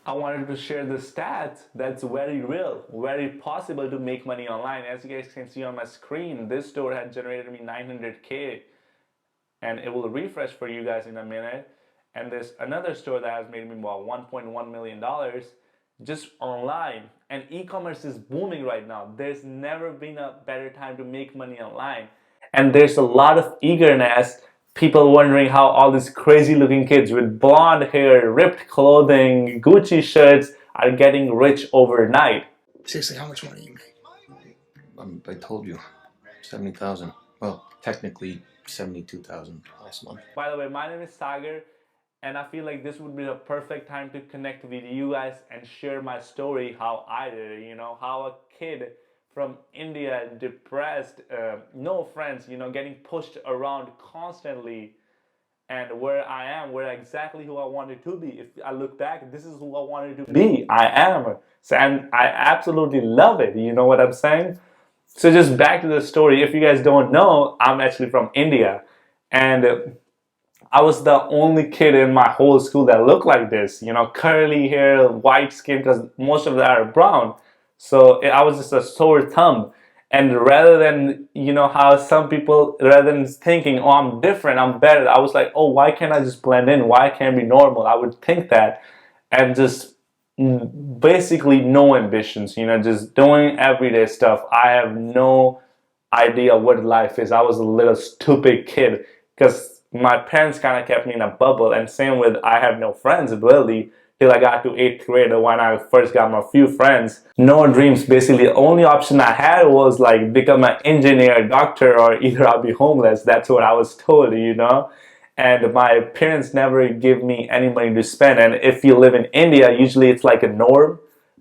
I wanted to share the stats that's very real, very possible to make money online. As you guys can see on my screen, this store had generated me 900K, and it will refresh for you guys in a minute. And there's another store that has made me about $1.1 million just online. And e-commerce is booming right now. There's never been a better time to make money online. And there's a lot of eagerness, people wondering how all these crazy looking kids with blonde hair, ripped clothing, Gucci shirts are getting rich overnight. Seriously, how much money you make? I told you, 70,000. Well, technically 72,000 last month. By the way, my name is Sagar, and I feel like this would be the perfect time to connect with you guys and share my story, how I did it, how a kid from India, depressed, no friends, getting pushed around constantly, and where I am, where exactly who I wanted to be. If I look back, this is who I wanted to be. I am. So, and I absolutely love it. You know what I'm saying? So just back to the story. If you guys don't know, I'm actually from India. And I was the only kid in my whole school that looked like this. Curly hair, white skin, because most of them are brown. So I was just a sore thumb. And rather than, how some people, rather than thinking, oh, I'm different, I'm better, I was like, oh, why can't I just blend in? Why can't I be normal? I would think that. And just basically no ambitions, just doing everyday stuff. I have no idea what life is. I was a little stupid kid because my parents kind of kept me in a bubble. And same with, I had no friends really till I got to 8th grade when I first got my few friends. No dreams. Basically, the only option I had was like become an engineer, doctor, or either I'll be homeless. That's what I was told, And my parents never give me any money to spend. And if you live in India, usually it's like a norm.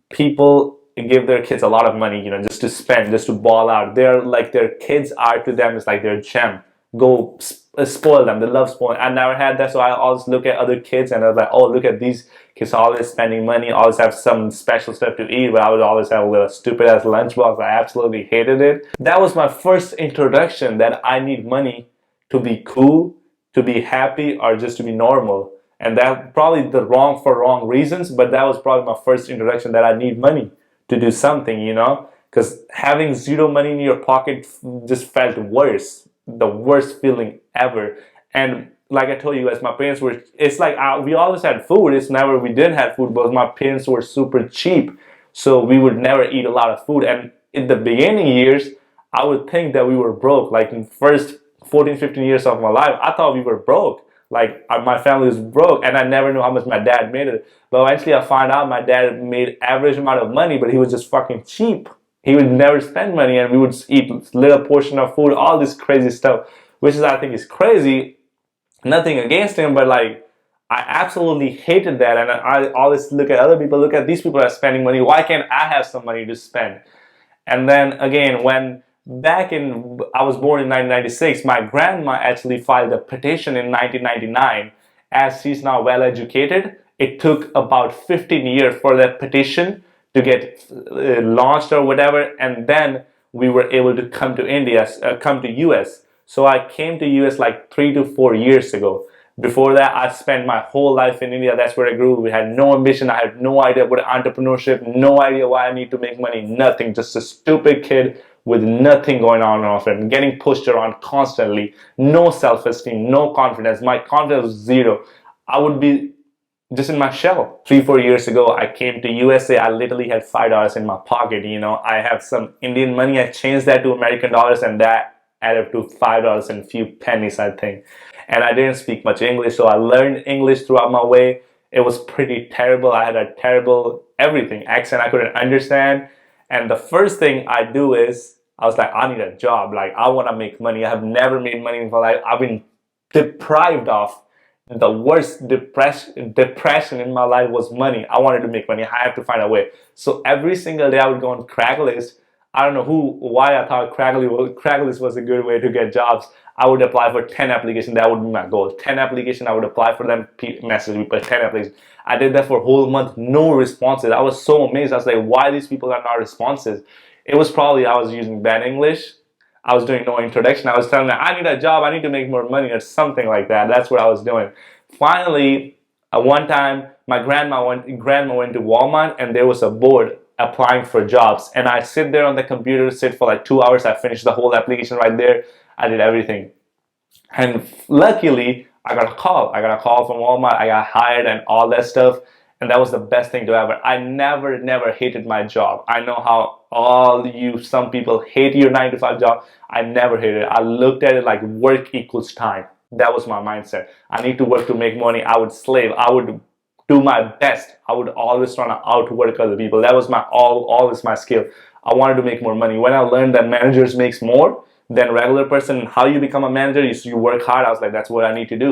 People give their kids a lot of money, just to spend, just to ball out. They're like, their kids are to them, it's like their gem. Go spoil them. They love spoiling. I never had that, so I always look at other kids and I was like, oh, look at these kids always spending money, always have some special stuff to eat, but I would always have a little stupid ass lunchbox. I absolutely hated it. That was my first introduction that I need money to be cool, to be happy, or just to be normal. And that probably the wrong reasons, but that was probably my first introduction that I need money to do something, because having zero money in your pocket just felt worse, the worst feeling ever. And like I told you guys, my parents were, it's like we always had food. It's never we didn't have food, but my parents were super cheap, so we would never eat a lot of food. And in the beginning years, I would think that we were broke. Like in first 14, 15 years of my life, I thought we were broke. Like my family was broke, and I never knew how much my dad made it. But eventually I found out my dad made average amount of money, but he was just fucking cheap. He would never spend money, and we would eat little portion of food, all this crazy stuff, which is, I think, is crazy. Nothing against him, but like, I absolutely hated that. And I always look at other people, look at these people are spending money. Why can't I have some money to spend? And then again, when I was born in 1996, my grandma actually filed a petition in 1999. As she's now well educated, it took about 15 years for that petition to get launched or whatever, and then we were able to come to come to US. So I came to US like 3 to 4 years ago. Before that, I spent my whole life in India. That's where I grew. We had no ambition. I had no idea what entrepreneurship, no idea why I need to make money, nothing. Just a stupid kid with nothing going on off it, getting pushed around constantly. No self-esteem, no confidence. My confidence was zero. I would be just in my shell. 3, 4 years ago, I came to USA. I literally had $5 in my pocket. I have some Indian money. I changed that to American dollars, and that added up to $5 and a few pennies, I think. And I didn't speak much English, so I learned English throughout my way. It was pretty terrible. I had a terrible everything accent I couldn't understand. And the first thing I do is, I was like, I need a job. Like, I want to make money. I have never made money in my life. I've been deprived of the worst depression in my life was money. I wanted to make money. I have to find a way. So every single day I would go on Craigslist. I don't know why I thought Craigslist was a good way to get jobs. I would apply for 10 applications. That would be my goal. 10 applications, I would apply for them, message people, 10 applications. I did that for a whole month, no responses. I was so amazed. I was like, why these people are not responses? It was probably I was using bad English. I was doing no introduction. I was telling them, I need a job, I need to make more money or something like that. That's what I was doing. Finally, one time, my grandma went to Walmart, and there was a board applying for jobs, and I sit there on the computer, sit for like 2 hours. I finished the whole application right there. I did everything, and luckily I got a call. I got a call from Walmart. I got hired and all that stuff. And that was the best thing to ever. I never hated my job. I know how some people hate your 9 to 5 job. I never hated it. I looked at it like work equals time. That was my mindset. I need to work to make money. I would slave. I would do my best. I would always try to outwork other people. That was always my skill. I wanted to make more money. When I learned that managers makes more than regular person, how you become a manager is you work hard. I was like, that's what I need to do.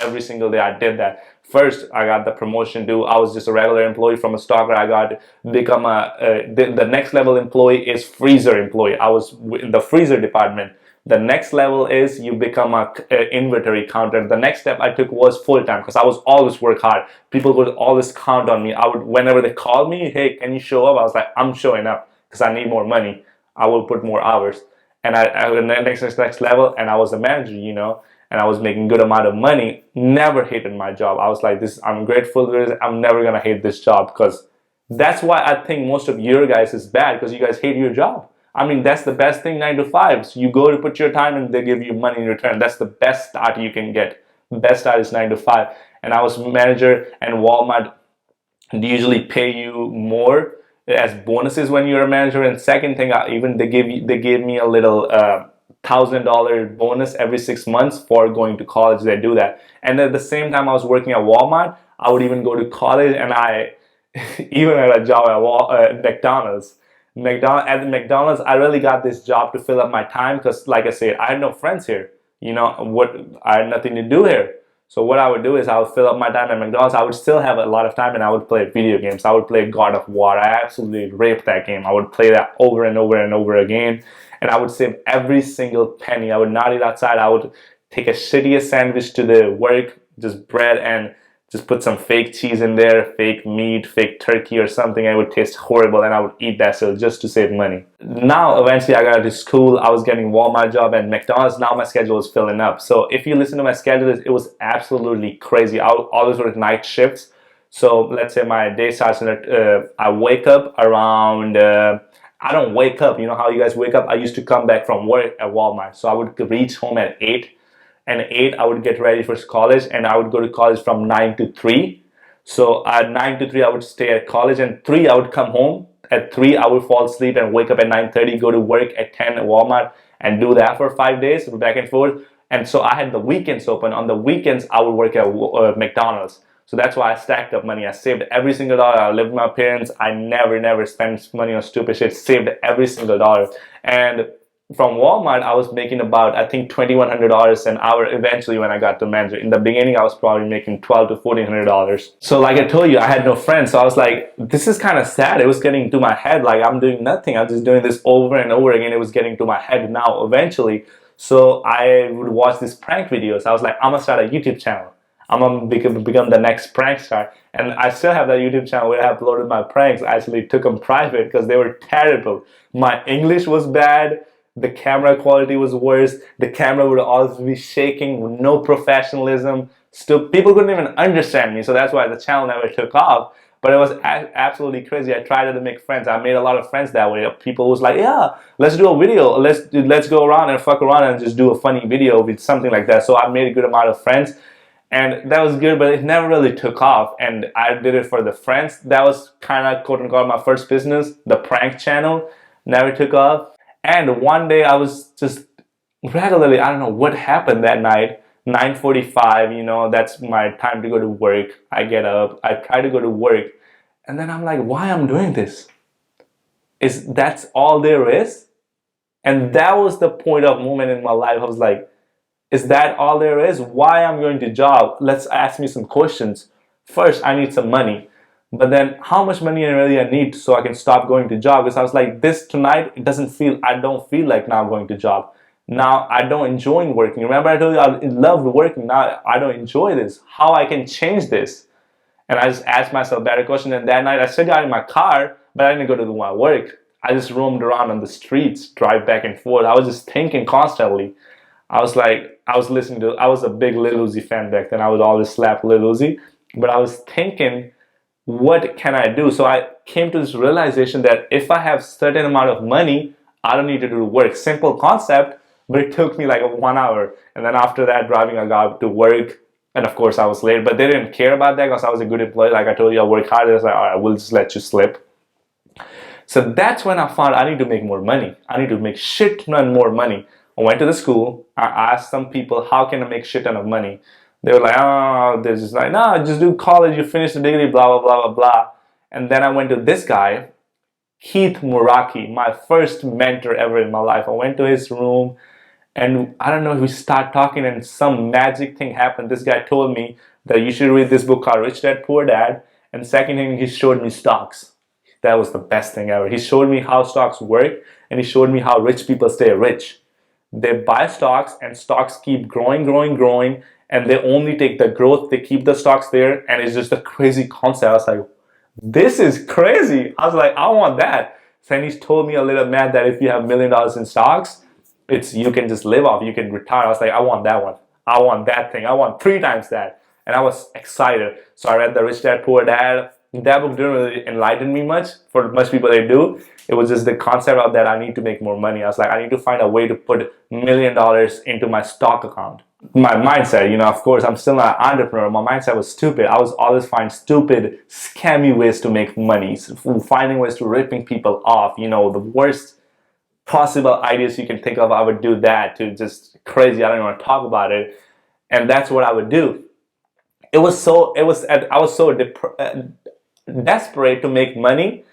Every single day I did that. First, I got the promotion to, I was just a regular employee from a stalker. I got become the next level employee is freezer employee. I was in the freezer department. The next level is you become a inventory counter. The next step I took was full-time, because I was always work hard. People would always count on me. I would, whenever they called me, hey, can you show up? I was like, I'm showing up because I need more money. I will put more hours. And I went next level, and I was a manager, and I was making good amount of money. Never hated my job. I was like, I'm grateful for this. I'm never gonna hate this job, because that's why I think most of your guys is bad, because you guys hate your job. I mean, that's the best thing, 9 to 5. So you go to put your time and they give you money in return. That's the best start you can get. The best start is 9 to 5. And I was manager, and Walmart usually pay you more as bonuses when you're a manager. And second thing, they gave me a little $1,000 bonus every 6 months for going to college. They do that. And at the same time I was working at Walmart, I would even go to college, and I even had a job at McDonald's. At the McDonald's, I really got this job to fill up my time, because like I said, I had no friends here. I had nothing to do here. So what I would do is I would fill up my time at McDonald's. I would still have a lot of time, and I would play video games. I would play God of War. I absolutely raped that game. I would play that over and over and over again. And I would save every single penny. I would not eat outside. I would take a shittiest sandwich to the work, just bread, and just put some fake cheese in there, fake meat, fake turkey or something. It would taste horrible, and I would eat that still just to save money. Now, eventually I got to school. I was getting Walmart job and McDonald's. Now my schedule is filling up. So if you listen to my schedule, it was absolutely crazy. I would always work night shifts. So let's say my day starts, I wake up around, I don't wake up, you know how you guys wake up? I used to come back from work at Walmart. So I would reach home at 8. And 8, I would get ready for college, and I would go to college from 9 to 3. So at 9 to 3, I would stay at college, and 3, I would come home. At 3, I would fall asleep and wake up at 9:30, go to work at 10 at Walmart, and do that for 5 days, back and forth. And so I had the weekends open. On the weekends, I would work at McDonald's. So that's why I stacked up money. I saved every single dollar. I lived with my parents. I never spent money on stupid shit. Saved every single dollar. And from Walmart, I was making about, I think, $2,100 an hour eventually when I got to manager. In the beginning, I was probably making $1,200 to $1,400. So like I told you, I had no friends. So I was like, this is kind of sad. It was getting to my head. Like, I'm doing nothing. I'm just doing this over and over again. It was getting to my head now eventually. So I would watch these prank videos. I was like, I'm going to start a YouTube channel. I'm going to become the next prank star. And I still have that YouTube channel where I uploaded my pranks. I actually took them private because they were terrible. My English was bad. The camera quality was worse. The camera would always be shaking with no professionalism. Still, people couldn't even understand me. So that's why the channel never took off. But it was absolutely crazy. I tried to make friends. I made a lot of friends that way. People was like, yeah, let's do a video. Let's go around and fuck around and just do a funny video with something like that. So I made a good amount of friends. And that was good, but it never really took off. And I did it for the friends. That was kind of, quote unquote, my first business. The prank channel never took off. And one day I was just regularly, I don't know what happened that night, 9:45, that's my time to go to work. I get up, I try to go to work, and then I'm like, why I'm doing this? That's all there is? And that was the point of moment in my life. I was like, is that all there is? Why I'm going to job? Let's ask me some questions. First, I need some money. But then how much money I need so I can stop going to job? Because I was like, this tonight, I don't feel like now going to job. Now I don't enjoy working. Remember I told you I loved working. Now I don't enjoy this. How I can change this? And I just asked myself better question. And that night I still got in my car, but I didn't go to my work. I just roamed around on the streets, drive back and forth. I was just thinking constantly. I was a big Lil Uzi fan back then. I would always slap Lil Uzi. But I was thinking what can I do? So I came to this realization that if I have certain amount of money, I don't need to do work. Simple concept, but it took me like 1 hour. And then after that, driving, I got to work. And of course, I was late, but they didn't care about that because I was a good employee. Like I told you, I work hard. They was like, all right, we'll just let you slip. So that's when I found I need to make more money. I need to make shit ton more money. I went to the school. I asked some people, how can I make shit ton of money? They were like, oh, they're just like, no, just do college, you finish the degree, blah, blah, blah, blah, blah. And then I went to this guy, Keith Muraki, my first mentor ever in my life. I went to his room and I don't know, we start talking and some magic thing happened. This guy told me that you should read this book called Rich Dad, Poor Dad. And second thing, he showed me stocks. That was the best thing ever. He showed me how stocks work and he showed me how rich people stay rich. They buy stocks and stocks keep growing, growing, growing, and they only take the growth, they keep the stocks there, and it's just a crazy concept. I was like, this is crazy. I was like, I want that. So then he told me a little math that if you have $1 million in stocks, you can just live off, you can retire. I was like, I want that one. I want that thing. I want 3 times that. And I was excited. So I read the Rich Dad, Poor Dad. That book didn't really enlighten me much. For most people, they do. It was just the concept of that I need to make more money. I was like, I need to find a way to put $1 million into my stock account. My mindset, of course, I'm still not an entrepreneur. My mindset was stupid. I was always finding stupid, scammy ways to make money, finding ways to ripping people off. The worst possible ideas you can think of, I would do that to just crazy. I don't even want to talk about it. And that's what I would do. I was so desperate to make money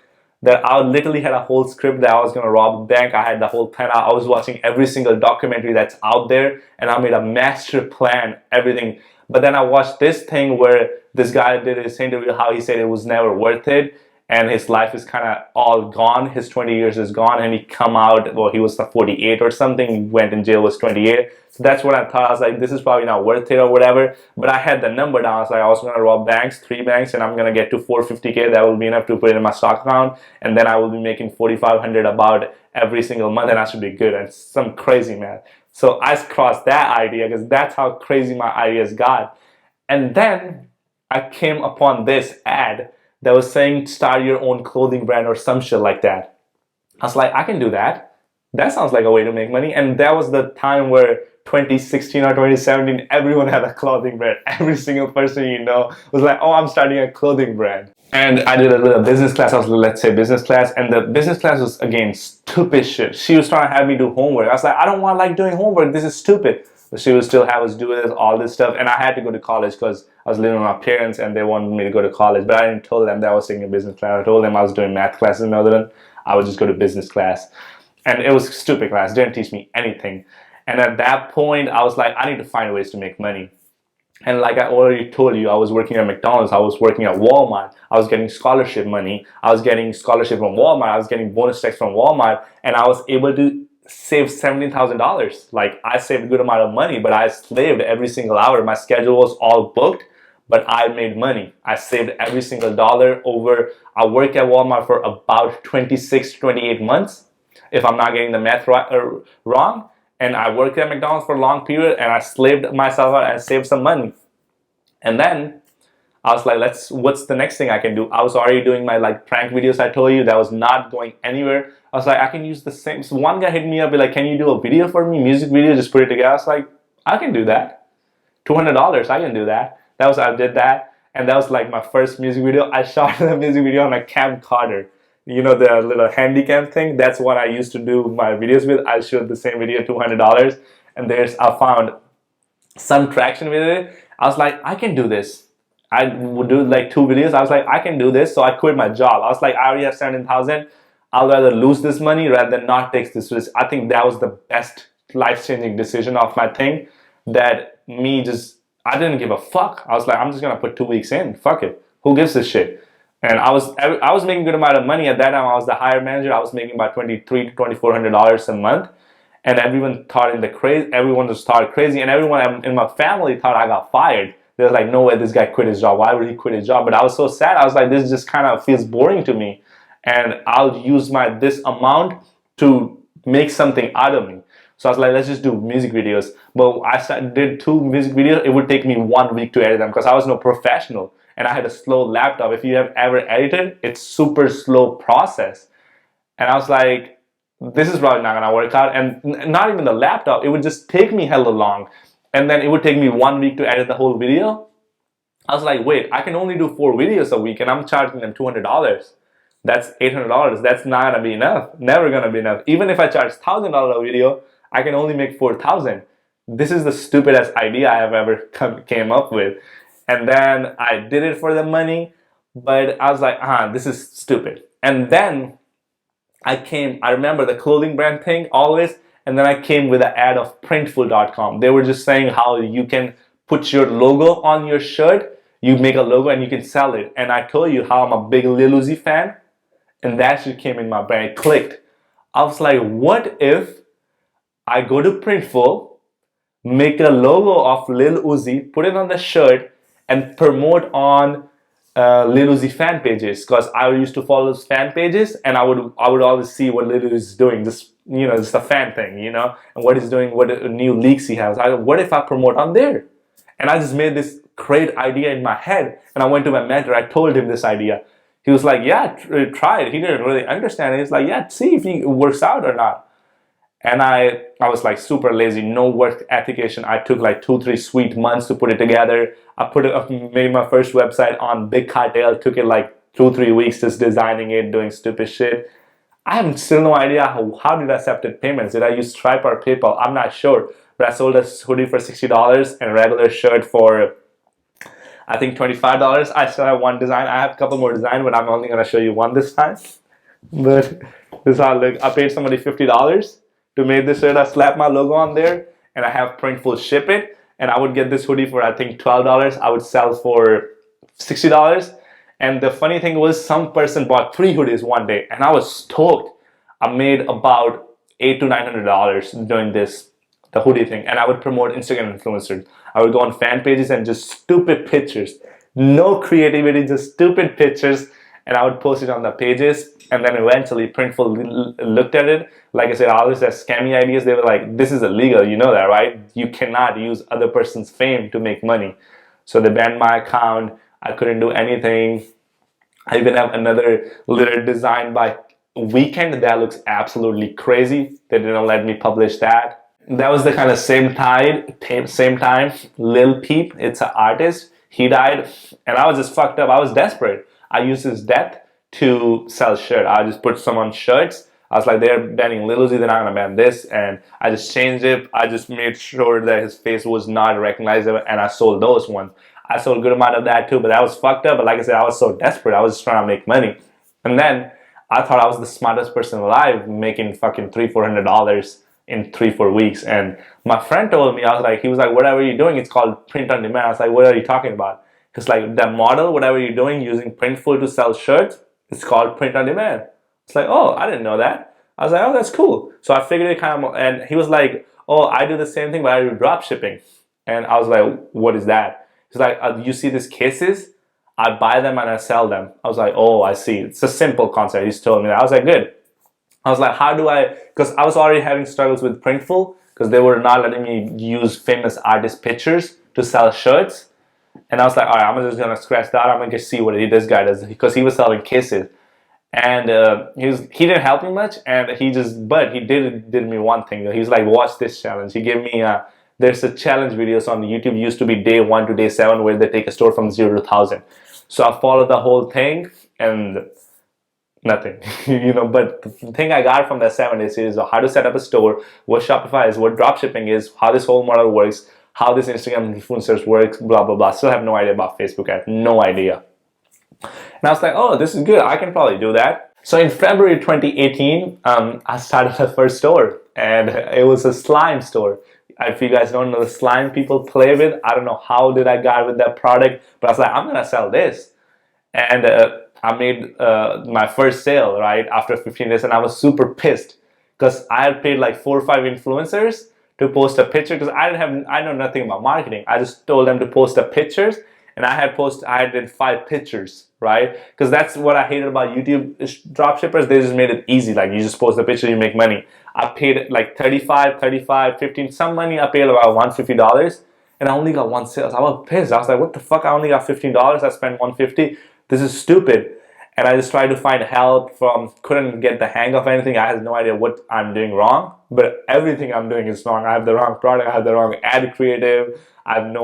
that I literally had a whole script that I was going to rob a bank. I had the whole plan out. I was watching every single documentary that's out there and I made a master plan, everything. But then I watched this thing where this guy did his interview, how he said it was never worth it and his life is kind of all gone. His 20 years is gone and he come out, well, he was 48 or something. He went in jail, was 28. So that's what I thought. I was like, this is probably not worth it or whatever. But I had the number down. I was like, I was going to rob banks, 3 banks, and I'm going to get to 450K. That will be enough to put it in my stock account. And then I will be making 4,500 about every single month and I should be good. And some crazy math. So I crossed that idea because that's how crazy my ideas got. And then I came upon this ad that was saying start your own clothing brand or some shit like that. I was like, I can do that. That sounds like a way to make money. And that was the time where 2016 or 2017, everyone had a clothing brand. Every single person was like, oh, I'm starting a clothing brand. And I did a little business class. I was, let's say, business class. And the business class was, again, stupid shit. She was trying to have me do homework. I was like, I don't want like doing homework. This is stupid. But she would still have us do this, all this stuff. And I had to go to college because I was living with my parents and they wanted me to go to college. But I didn't tell them that I was taking a business class. I told them I was doing math classes in Netherlands. I would just go to business class. And it was a stupid class. It didn't teach me anything. And at that point, I was like, I need to find ways to make money. And like I already told you, I was working at McDonald's. I was working at Walmart. I was getting scholarship money. I was getting scholarship from Walmart. I was getting bonus checks from Walmart. And I was able to save $17,000. Like I saved a good amount of money, but I slaved every single hour. My schedule was all booked, but I made money. I saved every single dollar over. I worked at Walmart for about 26, 28 months, if I'm not getting the math wrong. And I worked at McDonald's for a long period and I slaved myself out and saved some money. And then I was like, what's the next thing I can do? I was already doing my prank videos I told you that was not going anywhere. I was like, I can use the same. So one guy hit me up, be like, can you do a video for me? Music video, just put it together. I was like, I can do that. $200, I can do that. I did that. And that was like my first music video. I shot the music video on a camcorder. The little handy cam thing. That's what I used to do my videos with. I shot the same video, $200. And I found some traction with it. I was like, I can do this. I would do 2 videos. I was like, I can do this. So I quit my job. I was like, I already have 17,000. I'll rather lose this money rather than not take this risk. I think that was the best life-changing decision of my thing. That I didn't give a fuck. I was like, I'm just gonna put 2 weeks in. Fuck it. Who gives a shit? And I was making a good amount of money at that time. I was the hire manager. I was making about $2,300 to $2,400 a month. And everyone just thought crazy. And everyone in my family thought I got fired. They were like, no way, this guy quit his job. Why would he quit his job? But I was so sad. I was like, this just kind of feels boring to me. And I'll use this amount to make something out of me. So I was like, let's just do music videos. But did 2 music videos. It would take me 1 week to edit them because I was no professional. and I had a slow laptop. If you have ever edited, it's super slow process. And I was like, this is probably not gonna work out. And not even the laptop, it would just take me hella long. And then it would take me 1 week to edit the whole video. I was like, wait, I can only do 4 videos a week and I'm charging them $200. That's $800. That's not gonna be enough. Never gonna be enough. Even if I charge $1,000 a video, I can only make 4,000. This is the stupidest idea I have ever came up with. And then I did it for the money, but I was like, this is stupid. And then I remember the clothing brand thing always, and then I came with an ad of Printful.com. They were just saying how you can put your logo on your shirt, you make a logo and you can sell it. And I told you how I'm a big Lil Uzi fan, and that shit came in my brain, it clicked. I was like, what if I go to Printful, make a logo of Lil Uzi, put it on the shirt, and promote on Lil Uzi fan pages, because I used to follow those fan pages and I would always see what Lil Uzi is doing, just a fan thing, and what he's doing, what new leaks he has. What if I promote on there? And I just made this great idea in my head, and I went to my mentor, I told him this idea. He was like, yeah, try it. He didn't really understand it. He's like, yeah, see if it works out or not. And I was like super lazy, no work ethication. I took like 2-3 sweet months to put it together. I made my first website on Big Cartel. Took it like 2-3 weeks just designing it, doing stupid shit. I have still no idea how did I accept payments. Did I use Stripe or PayPal? I'm not sure. But I sold a hoodie for $60 and a regular shirt for I think $25. I still have one design. I have a couple more designs, but I'm only gonna show you one this time. But this is how it looks. I paid somebody $50 to make this shirt. I slapped my logo on there, and I have Printful ship it. And I would get this hoodie for I think $12. I would sell for $60. And the funny thing was, some person bought 3 hoodies one day, and I was stoked. I made about $800 to $900 doing the hoodie thing, and I would promote Instagram influencers. I would go on fan pages and just stupid pictures, no creativity, just stupid pictures, and I would post it on the pages. And then eventually Printful looked at it. Like I said, all these scammy ideas, they were like, this is illegal, you know that, right? You cannot use other person's fame to make money. So they banned my account. I couldn't do anything. I even have another little design by Weekend that looks absolutely crazy. They didn't let me publish that. That was the kind of same time Lil Peep, it's an artist, he died, and I was just fucked up. I was desperate. I used his death to sell shirt. I just put some on shirts. I was like, they're banning Lil Uzi, they're not gonna ban this, and I just changed it. I just made sure that his face was not recognizable, and I sold those ones. I sold a good amount of that too, but that was fucked up. But like I said, I was so desperate. I was just trying to make money. And then I thought I was the smartest person alive, making fucking $300-400 in 3-4 weeks. And my friend told me, he was like, whatever you're doing, it's called print on demand. I was like, what are you talking about? Because like that model, whatever you're doing using Printful to sell shirts, it's called print on demand. It's like, oh, I didn't know that. I was like, oh, that's cool. So I figured it kind of, and he was like, oh, I do the same thing, but I do drop shipping. And I was like, what is that? He's like, you see these cases? I buy them and I sell them. I was like, oh, I see. It's a simple concept. He's told me that. I was like, good. I was like, how do I, because I was already having struggles with Printful because they were not letting me use famous artist pictures to sell shirts. And I was like, all right, I'm just going to scratch that. I'm going to see what this guy does, because he was selling cases. And he didn't help me much, and but he did me one thing. He was like, watch this challenge. He gave me there's a challenge videos on YouTube. It used to be day 1 to day 7 where they take a store from 0 to 1,000. So I followed the whole thing and nothing, But the thing I got from that 7-day series is how to set up a store, what Shopify is, what dropshipping is, how this whole model works, how this Instagram influencers works, blah blah blah. Still have no idea about Facebook. I have no idea. And I was like, oh, this is good. I can probably do that. So in February 2018, I started the first store, and it was a slime store. If you guys don't know the slime people play with, I don't know how did I got with that product, but I was like, I'm gonna sell this. And I made my first sale right after 15 days, and I was super pissed because I had paid like 4 or 5 influencers to post a picture, because I know nothing about marketing. I just told them to post the pictures, and I did 5 pictures, right? Because that's what I hated about YouTube dropshippers. They just made it easy. Like, you just post a picture, you make money. I paid like 35, 15, some money. I paid about $150, and I only got one sales. I was pissed. I was like, what the fuck? I only got $15. I spent $150. This is stupid. And I just tried to find help couldn't get the hang of anything. I had no idea what I'm doing wrong, but everything I'm doing is wrong. I have the wrong product. I have the wrong ad creative. I have no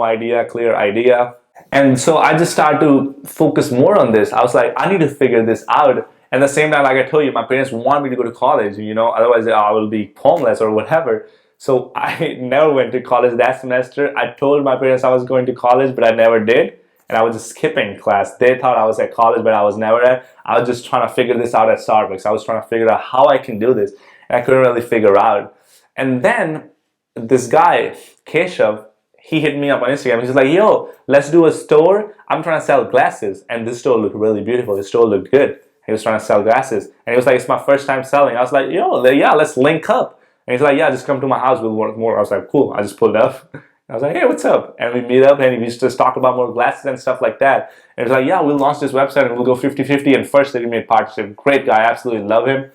clear idea. And so I just started to focus more on this. I was like, I need to figure this out. And at the same time, like I told you, my parents want me to go to college, otherwise I will be homeless or whatever. So I never went to college that semester. I told my parents I was going to college, but I never did. And I was just skipping class. They thought I was at college, but I was never at. I was just trying to figure this out at Starbucks. I was trying to figure out how I can do this. And I couldn't really figure out. And then this guy, Keshav, he hit me up on Instagram. He's like, yo, let's do a store. I'm trying to sell glasses. And this store looked really beautiful. This store looked good. He was trying to sell glasses. And he was like, it's my first time selling. I was like, yo, yeah, let's link up. And he's like, yeah, just come to my house. We'll work more. I was like, cool. I just pulled up. I was like, hey, what's up? And we meet up and we just talk about more glasses and stuff like that. And he's like, yeah, we'll launch this website and we'll go 50-50. And first they made partnership. Great guy. Absolutely love him.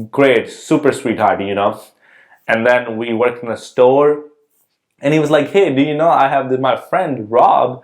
Great. Super sweetheart, And then we worked in a store. And he was like, hey, do you know I have my friend Rob.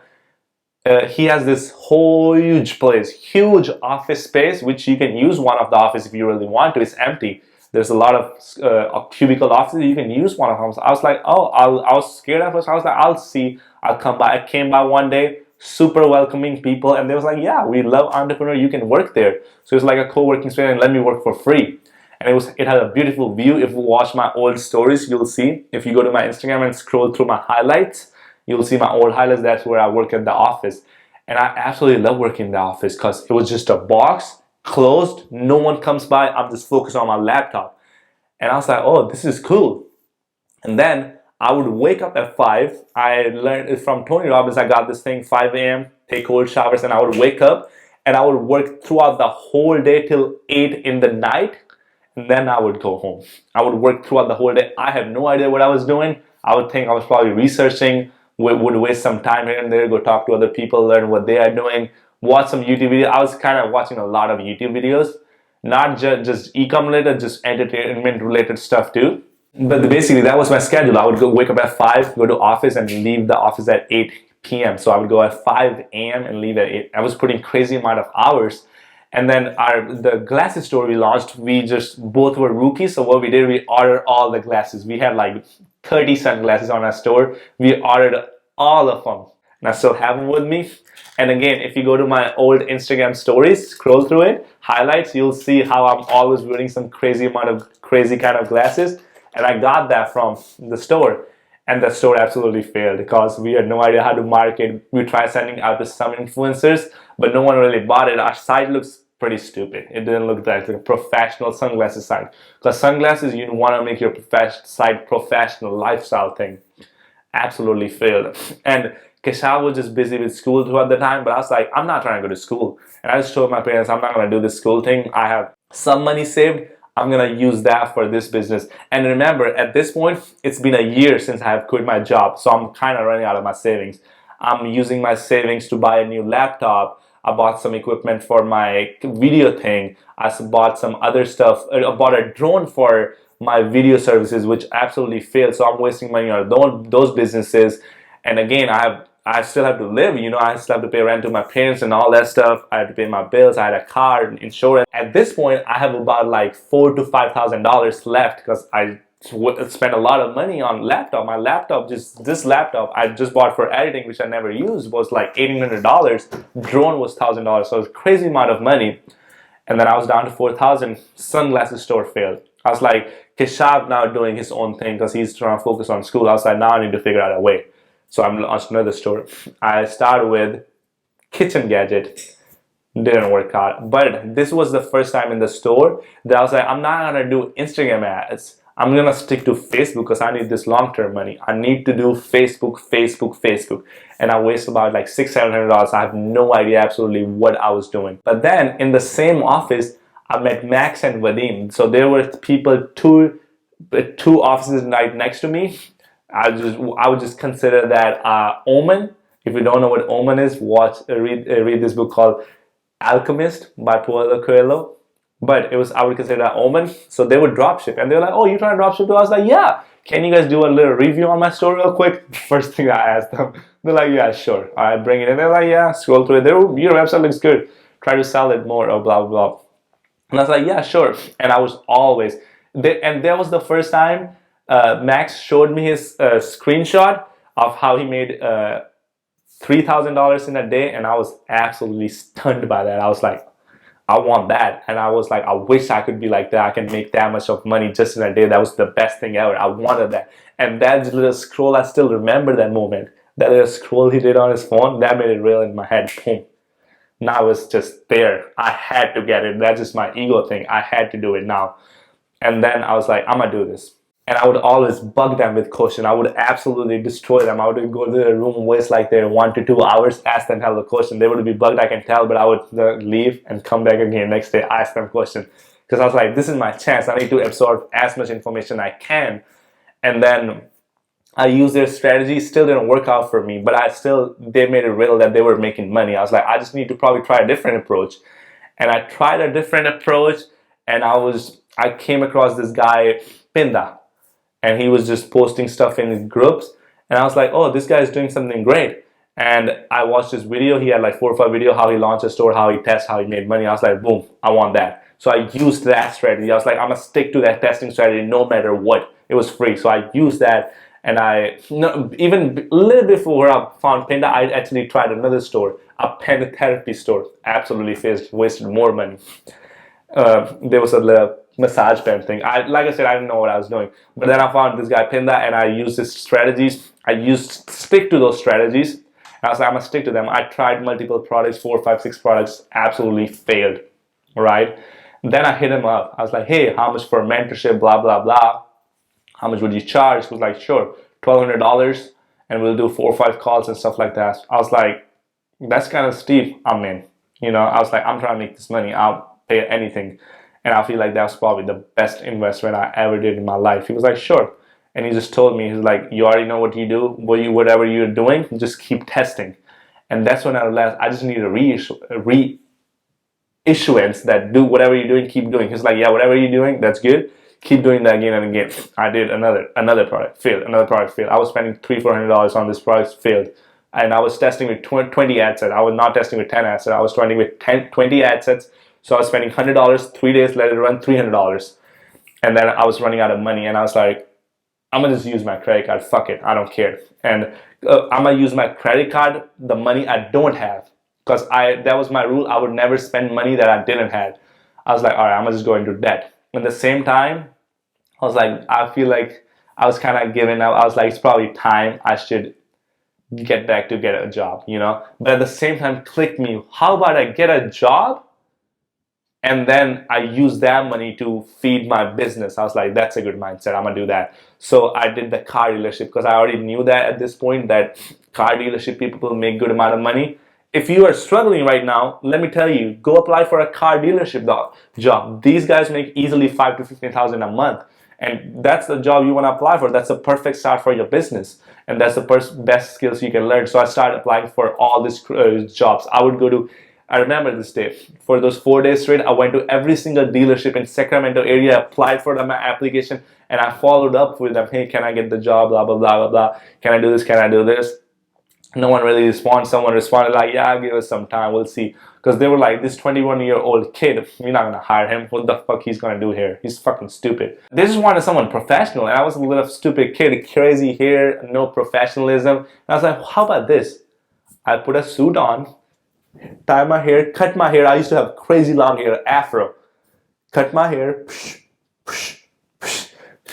He has this whole huge place, huge office space, which you can use one of the office if you really want to. It's empty. There's a lot of cubicle offices. You can use one of them. So I was like, oh, I was scared at first. I was like, I'll see. I'll come by. I came by one day, super welcoming people. And they was like, yeah, we love entrepreneur. You can work there. So it's like a co-working space and let me work for free. And it had a beautiful view. If you watch my old stories, you'll see. If you go to my Instagram and scroll through my highlights, you'll see my old highlights. That's where I work at the office. And I absolutely love working in the office because it was just a box, closed, no one comes by, I'm just focused on my laptop. And I was like, oh, this is cool. And then I would wake up at 5. I learned it from Tony Robbins. I got this thing, 5 a.m., take cold showers, and I would wake up and I would work throughout the whole day till 8 in the night. And then I would go home. I would work throughout the whole day. I had no idea what I was doing. I would think I was probably researching, would waste some time here and there, go talk to other people, learn what they are doing, watch some YouTube videos. I was kind of watching a lot of YouTube videos, not just e-com related, just entertainment related stuff too. But basically that was my schedule. I would wake up at 5, go to office and leave the office at 8 p.m. So I would go at 5 a.m. and leave at 8. I was putting crazy amount of hours. And then the glasses store we launched, we just both were rookies. So what we did, we ordered all the glasses. We had like 30 sunglasses on our store. We ordered all of them. And I still have them with me. And again, if you go to my old Instagram stories, scroll through it, highlights, you'll see how I'm always wearing some crazy kind of glasses. And I got that from the store. And the store absolutely failed because we had no idea how to market. We tried sending out to some influencers, but no one really bought it. Our site looks pretty stupid. It didn't look like a professional sunglasses site. Because sunglasses, you want to make your site professional lifestyle thing. Absolutely failed. And Keshav was just busy with school throughout the time, but I was like, I'm not trying to go to school. And I just told my parents, I'm not going to do this school thing. I have some money saved. I'm going to use that for this business. And remember, at this point, it's been a year since I have quit my job. So I'm kind of running out of my savings. I'm using my savings to buy a new laptop. I bought some equipment for my video thing. I bought some other stuff. I bought a drone for my video services, which absolutely failed. So I'm wasting money on those businesses. And again, I still have to live, I still have to pay rent to my parents and all that stuff. I had to pay my bills. I had a car and insurance. At this point, I have about like $4,000 to $5,000 left because I spent a lot of money on laptop. My laptop, this laptop I just bought for editing, which I never used, was like $1,800. Drone was $1,000. So it was a crazy amount of money. And then I was down to $4,000. Sunglasses store failed. I was like, Keshav now doing his own thing because he's trying to focus on school. I was like, now I need to figure out a way. So I'm launched another store. I started with kitchen gadget. Didn't work out. But this was the first time in the store that I was like, I'm not going to do Instagram ads. I'm going to stick to Facebook because I need this long-term money. I need to do Facebook. And I wasted about like $600-700. I have no idea absolutely what I was doing. But then in the same office, I met Max and Vadim. So there were people, two offices right next to me. I would just consider that Omen. If you don't know what Omen is, read this book called Alchemist by Paulo Coelho. But I would consider that Omen. So they would dropship, and they were like, "Oh, you trying to dropship too?" I was like, "Yeah." can you guys do a little review on my store real quick? First thing I asked them. They're like, yeah, sure. All right, bring it in. They're like, yeah, scroll through it. Your website looks good. Try to sell it more or blah, blah, blah. And I was like, yeah, sure. And I was always, and that was the first time Max showed me his screenshot of how he made $3,000 in a day. And I was absolutely stunned by that. I was like, I want that. And I was like, I wish I could be like that. I can make that much of money just in a day. That was the best thing ever. I wanted that. And that little scroll, I still remember that moment. That little scroll he did on his phone, that made it real in my head. Boom. Now it's just there. I had to get it. That's just my ego thing. I had to do it now. And then I was like, I'm gonna do this. And I would always bug them with question. I would absolutely destroy them. I would go to the room, waste like their 1 to 2 hours, ask them hell the question. They would be bugged, I can tell, but I would leave and come back again next day, ask them question. Because I was like, this is my chance. I need to absorb as much information I can. And then I used their strategy. Still didn't work out for me, but they made it real that they were making money. I was like, I just need to probably try a different approach. And I tried a different approach, and I came across this guy, Pinda. And he was just posting stuff in his groups. And I was like, oh, this guy is doing something great. And I watched his video. He had like 4 or 5 videos, how he launched a store, how he tests, how he made money. I was like, boom, I want that. So I used that strategy. I was like, I'm going to stick to that testing strategy no matter what. It was free. So I used that. And even a little before I found Pinda, I actually tried another store, a pen therapy store. Absolutely wasted more money. There was a little massage pen thing. Like I said, I didn't know what I was doing. But then I found this guy Pinda, and I used his strategies. Stick to those strategies. And I was like, I'm gonna stick to them. I tried multiple products, 4, 5, 6 products, absolutely failed. Right? Then I hit him up. I was like, hey, how much for mentorship? Blah blah blah. How much would you charge? He was like, sure, $1,200, and we'll do 4 or 5 calls and stuff like that. I was like, that's kind of steep. I'm in. I was like, I'm trying to make this money. I'll pay anything. And I feel like that was probably the best investment I ever did in my life. He was like, sure. And he just told me, he's like, you already know what you do. Whatever you're doing, just keep testing. And that's when I realized I just need a reissuance that do whatever you're doing, keep doing. He's like, yeah, whatever you're doing, that's good. Keep doing that again and again. I did another product, failed. Another product failed. I was spending $300-$400 on this product, failed. And I was testing with 20 ad sets. I was not testing with 10 ad sets. I was testing with 20 ad sets. So I was spending $100, 3 days, let it run $300. And then I was running out of money, and I was like, I'm gonna just use my credit card. Fuck it, I don't care. And I'm gonna use my credit card, the money I don't have. Because that was my rule. I would never spend money that I didn't have. I was like, all right, I'm gonna just go into debt. At the same time, I was like, I feel like I was kind of giving up. I was like, it's probably time I should get back to get a job, But at the same time, clicked me, how about I get a job? And then I use that money to feed my business. I was like, that's a good mindset. I'm going to do that. So I did the car dealership because I already knew that at this point that car dealership people make good amount of money. If you are struggling right now, let me tell you, go apply for a car dealership job. These guys make easily $5,000 to $15,000 a month. And that's the job you want to apply for. That's a perfect start for your business. And that's the best skills you can learn. So I started applying for all these jobs. I remember this day. For those 4 days straight, I went to every single dealership in Sacramento area, applied for my application, and I followed up with them. Hey, can I get the job? Blah, blah, blah, blah, blah. Can I do this? Can I do this? No one really responded. Someone responded like, yeah, give us some time. We'll see. Because they were like, this 21-year-old kid, you're not going to hire him. What the fuck he's going to do here? He's fucking stupid. They just wanted someone professional. And I was a little stupid kid, crazy hair, no professionalism. And I was like, how about this? I put a suit on, tie my hair, cut my hair. I used to have crazy long hair, afro. Cut my hair,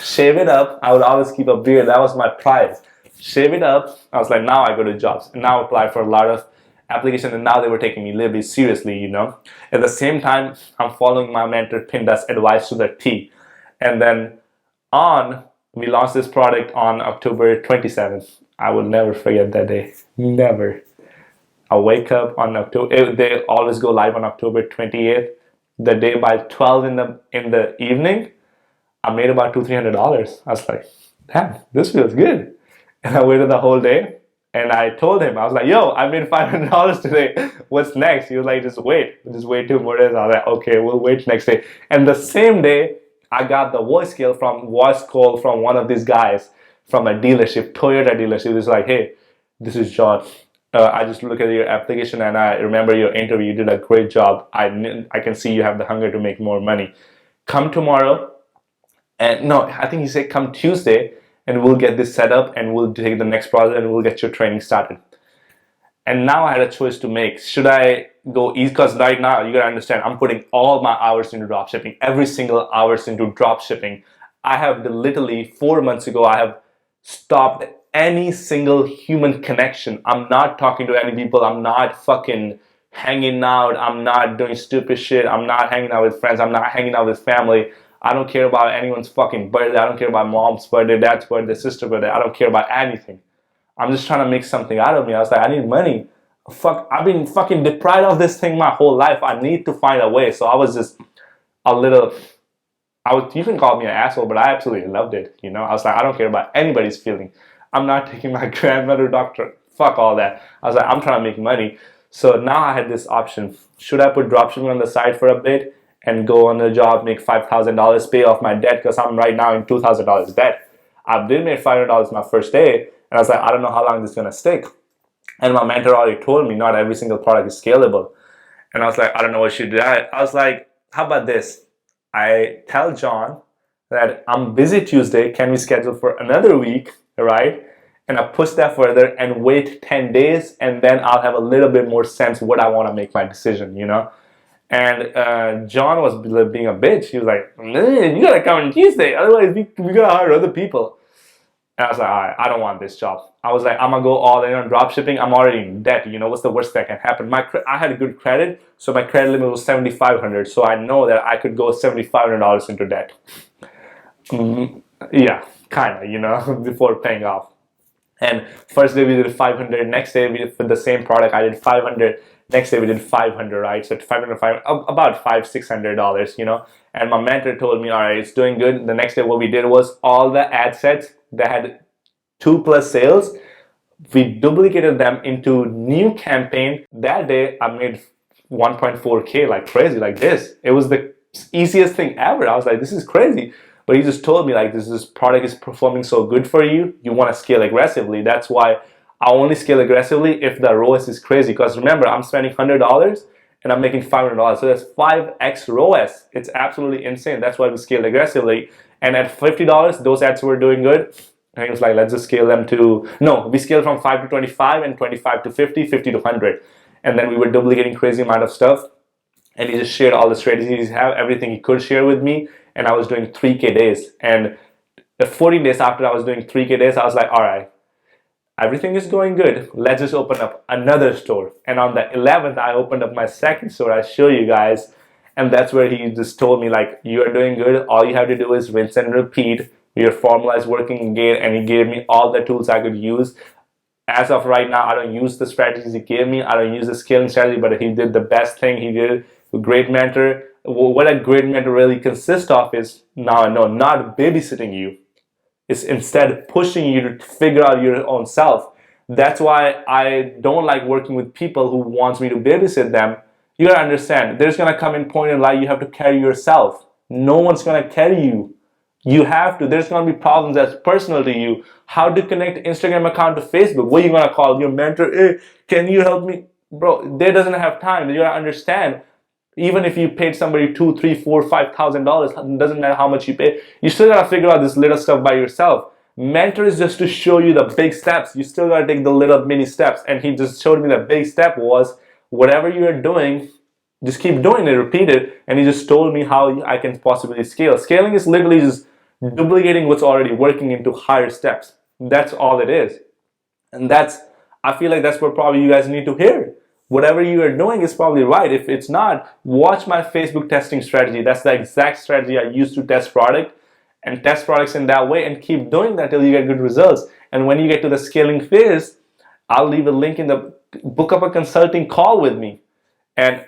shave it up. I would always keep a beard. That was my pride. Shave it up. I was like, now I go to jobs. And now I apply for a lot of applications. And now they were taking me a little bit seriously, At the same time, I'm following my mentor Pinda's advice to the T. And then we launched this product on October 27th. I will never forget that day. Never. I wake up on October. They always go live on October 28th. The day by 12 in the evening, I made about $200-$300. I was like, damn, this feels good. And I waited the whole day. And I told him, I was like, yo, I made $500 today. What's next? He was like, just wait 2 more days. I was like, okay, we'll wait next day. And the same day, I got the voice call from one of these guys from a dealership, Toyota dealership. It's like, hey, this is John. I just look at your application and I remember your interview. You did a great job. I can see you have the hunger to make more money. Come tomorrow, and no, I think he said come Tuesday, and we'll get this set up and we'll take the next process and we'll get your training started. And now I had a choice to make. Should I go east? Because right now, you gotta understand, I'm putting all my hours into dropshipping, every single hours into dropshipping. I have literally 4 months ago, I have stopped any single human connection. I'm not talking to any people. I'm not fucking hanging out. I'm not doing stupid shit. I'm not hanging out with friends. I'm not hanging out with family. I don't care about anyone's fucking birthday. I don't care about mom's birthday, dad's birthday, sister's birthday. I don't care about anything. I'm just trying to make something out of me. I was like, I need money. Fuck, I've been fucking deprived of this thing my whole life. I need to find a way. So I was just a little, you can call me an asshole, but I absolutely loved it. You know, I was like, I don't care about anybody's feeling. I'm not taking my grandmother doctor. Fuck all that. I was like, I'm trying to make money. So now I had this option. Should I put dropshipping on the side for a bit and go on a job, make $5,000, pay off my debt, because I'm right now in $2,000 debt. I did make $500 my first day, and I was like, I don't know how long this is going to stick. And my mentor already told me not every single product is scalable. And I was like, I don't know what should do. I was like, how about this? I tell John that I'm busy Tuesday. Can we schedule for another week, right? And I push that further and wait 10 days, and then I'll have a little bit more sense what I want to make my decision, you know? And John was being a bitch. He was like, you gotta come on Tuesday, otherwise we gotta hire other people. And I was like, all right, I don't want this job. I was like, I'm gonna go all in on dropshipping. I'm already in debt. You know, what's the worst that can happen? I had a good credit, so my credit limit was $7,500. So I know that I could go $7,500 into debt. Yeah, kind of, you know, before paying off. And first day we did 500. Next day we did for the same product, I did 500. Next day we did 500, right? So 500, about $500-$600, you know. And my mentor told me, all right, it's doing good. The next day what we did was all the ad sets that had 2+ sales, we duplicated them into new campaign. That day I made 1.4K like crazy, like this. It was the easiest thing ever. I was like, this is crazy. But he just told me like, this product is performing so good for you, you want to scale aggressively. That's why I only scale aggressively if the ROAS is crazy. Because remember, I'm spending $100 and I'm making $500. So that's 5x ROAS. It's absolutely insane. That's why we scale aggressively. And at $50, those ads were doing good. And he was like, let's just scale them to, no, we scaled from 5 to 25 and 25 to 50, 50 to 100. And then we were duplicating crazy amount of stuff. And he just shared all the strategies he had, everything he could share with me. And I was doing 3K days. And the 14 days after I was doing 3K days, I was like, all right, everything is going good. Let's just open up another store. And on the 11th, I opened up my second store. I'll show you guys. And that's where he just told me, like, you are doing good. All you have to do is rinse and repeat. Your formula is working again. And he gave me all the tools I could use. As of right now, I don't use the strategies he gave me. I don't use the scaling strategy, but he did the best thing he did. A great mentor. What a great mentor really consists of is, not babysitting you. It's instead pushing you to figure out your own self. That's why I don't like working with people who wants me to babysit them. You gotta understand, there's gonna come a point in life you have to carry yourself. No one's gonna carry you. You have to. There's gonna be problems that's personal to you. How to connect Instagram account to Facebook? What are you gonna call your mentor? Hey, can you help me? Bro, they doesn't have time. You gotta understand. Even if you paid somebody $2,000, $3,000, $4,000, $5,000, it doesn't matter how much you pay. You still gotta figure out this little stuff by yourself. Mentor is just to show you the big steps. You still gotta take the little mini steps. And he just showed me the big step was whatever you are doing, just keep doing it, repeat it. And he just told me how I can possibly scale. Scaling is literally just duplicating what's already working into higher steps. That's all it is. And I feel like that's what probably you guys need to hear. Whatever you are doing is probably right. If it's not, watch my Facebook testing strategy. That's the exact strategy I use to test product and test products in that way, and keep doing that till you get good results. And when you get to the scaling phase, I'll leave a link in the book up a consulting call with me, and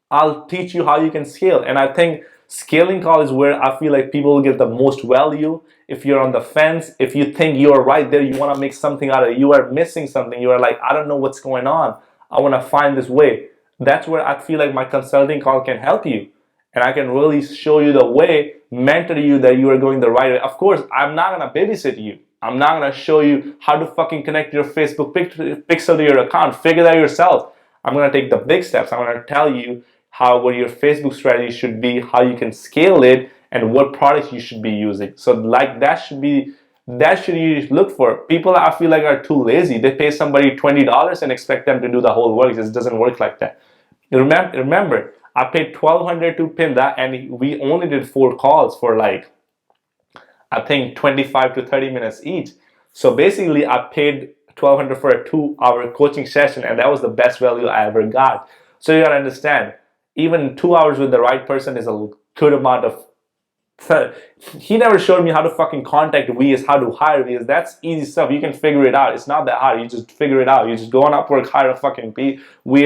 I'll teach you how you can scale. And I think scaling call is where I feel like people will get the most value. If you're on the fence, if you think you're right there, you want to make something out of it, you are missing something, you are like, I don't know what's going on, I want to find this way. That's where I feel like my consulting call can help you. and I can really show you the way, mentor you that you are going the right way. Of course, I'm not gonna babysit you. I'm not gonna show you how to fucking connect your Facebook pixel to your account. Figure that yourself. I'm gonna take the big steps. I'm gonna tell you what your Facebook strategy should be, how you can scale it, and what products you should be using. So like that should you look for. People I feel like are too lazy. They pay somebody $20 and expect them to do the whole work. It just doesn't work like that. Remember, I paid $1,200 to Pinda, and we only did 4 calls for like, I think 25 to 30 minutes each. So basically I paid $1,200 for a 2-hour coaching session, and that was the best value I ever got. So you gotta understand, even 2 hours with the right person is a good amount of. He never showed me how to fucking contact VAs, how to hire VAs. That's easy stuff. You can figure it out. It's not that hard. You just figure it out. You just go on Upwork, hire a fucking VA,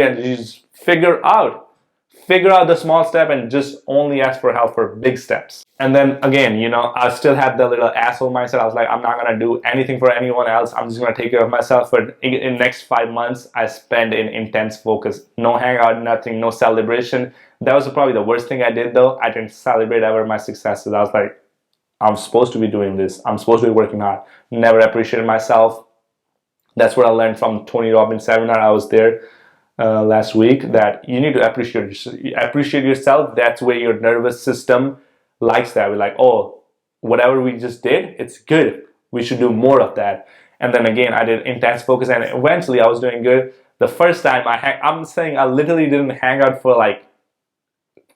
and you just figure out the small step and just only ask for help for big steps. And then again, I still had the little asshole mindset. I was like, I'm not gonna do anything for anyone else. I'm just gonna take care of myself. But in the next 5 months, I spent in intense focus. No hangout, nothing, no celebration. That was probably the worst thing I did though. I didn't celebrate ever my successes. I was like, I'm supposed to be doing this. I'm supposed to be working hard. Never appreciated myself. That's what I learned from Tony Robbins seminar. I was there last week, that you need to appreciate yourself. That's where your nervous system likes that. We're like, oh, whatever we just did, it's good. We should do more of that. And then again, I did intense focus, and eventually I was doing good. The first time I'm saying I literally didn't hang out for like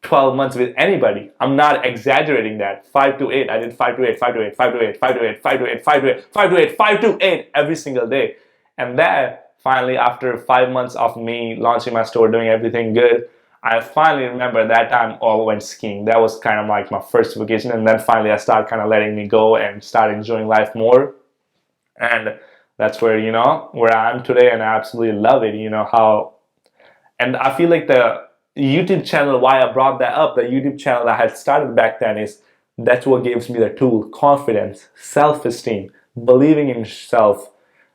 12 months with anybody. I'm not exaggerating that. 5 to 8. I did 5 to 8, 5 to 8, 5 to 8, 5 to 8, 5 to 8, 5 to 8, 5 to 8, 5 to 8 every single day. And that finally, after 5 months of me launching my store, doing everything good, I finally remember that time I went skiing. That was kind of like my first vacation, and then finally I started kind of letting me go and start enjoying life more. And that's where, where I am today, and I absolutely love it, and I feel like the YouTube channel, why I brought that up, the YouTube channel that I had started back then, is that's what gives me the tool: confidence, self-esteem, believing in yourself.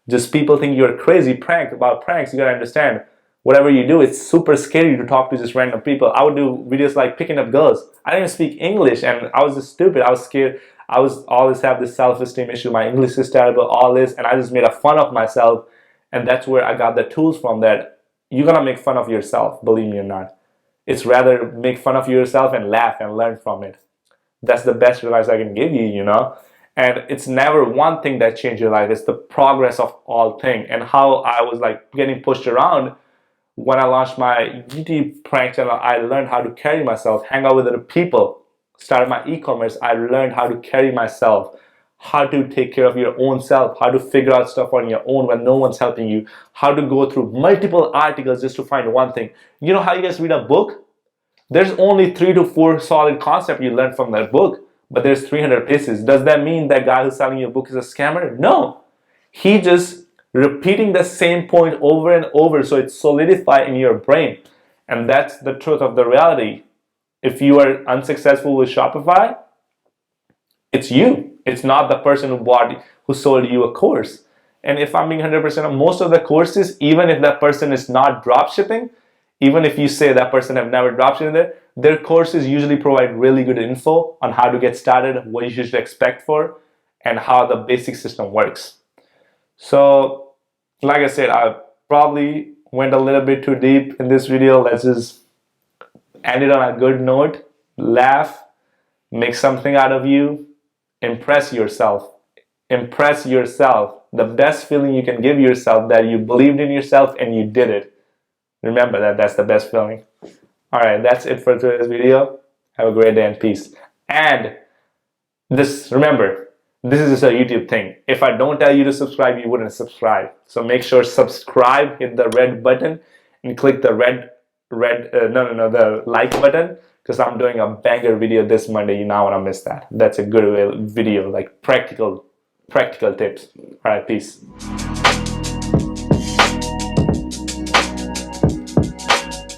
Just people think you're crazy. About pranks, you gotta understand, whatever you do, it's super scary to talk to just random people. I would do videos like picking up girls. I didn't speak English, and I was just stupid. I was scared. I was always have this self-esteem issue. My English is terrible, all this, and I just made a fun of myself. And that's where I got the tools from. That you're gonna make fun of yourself, believe me or not. It's rather make fun of yourself and laugh and learn from it. That's the best advice I can give you, And it's never one thing that changed your life. It's the progress of all things. And how I was like getting pushed around when I launched my YouTube prank channel, I learned how to carry myself, hang out with other people. Started my e-commerce, I learned how to carry myself, how to take care of your own self, how to figure out stuff on your own when no one's helping you, how to go through multiple articles just to find one thing. You know how you guys read a book? There's only 3 to 4 solid concepts you learn from that book, but there's 300 pages. Does that mean that guy who's selling you a book is a scammer? No. He just repeating the same point over and over so it's solidified in your brain. And that's the truth of the reality. If you are unsuccessful with Shopify, it's you. It's not the person who sold you a course. And if I'm being 100% on most of the courses, even if that person is not dropshipping, even if you say that person have never dropshipped there, their courses usually provide really good info on how to get started, what you should expect for, and how the basic system works. So, like I said, I probably went a little bit too deep in this video. Let's just end it on a good note. Laugh, make something out of you, impress yourself. Impress yourself. The best feeling you can give yourself, that you believed in yourself and you did it. Remember that. That's the best feeling. Alright, that's it for today's video. Have a great day and peace. And remember, this is just a YouTube thing. If I don't tell you to subscribe, you wouldn't subscribe. So make sure subscribe, hit the red button, and click the the like button, because I'm doing a banger video this Monday. You not want to miss that. That's a good video, like practical tips. Alright, peace.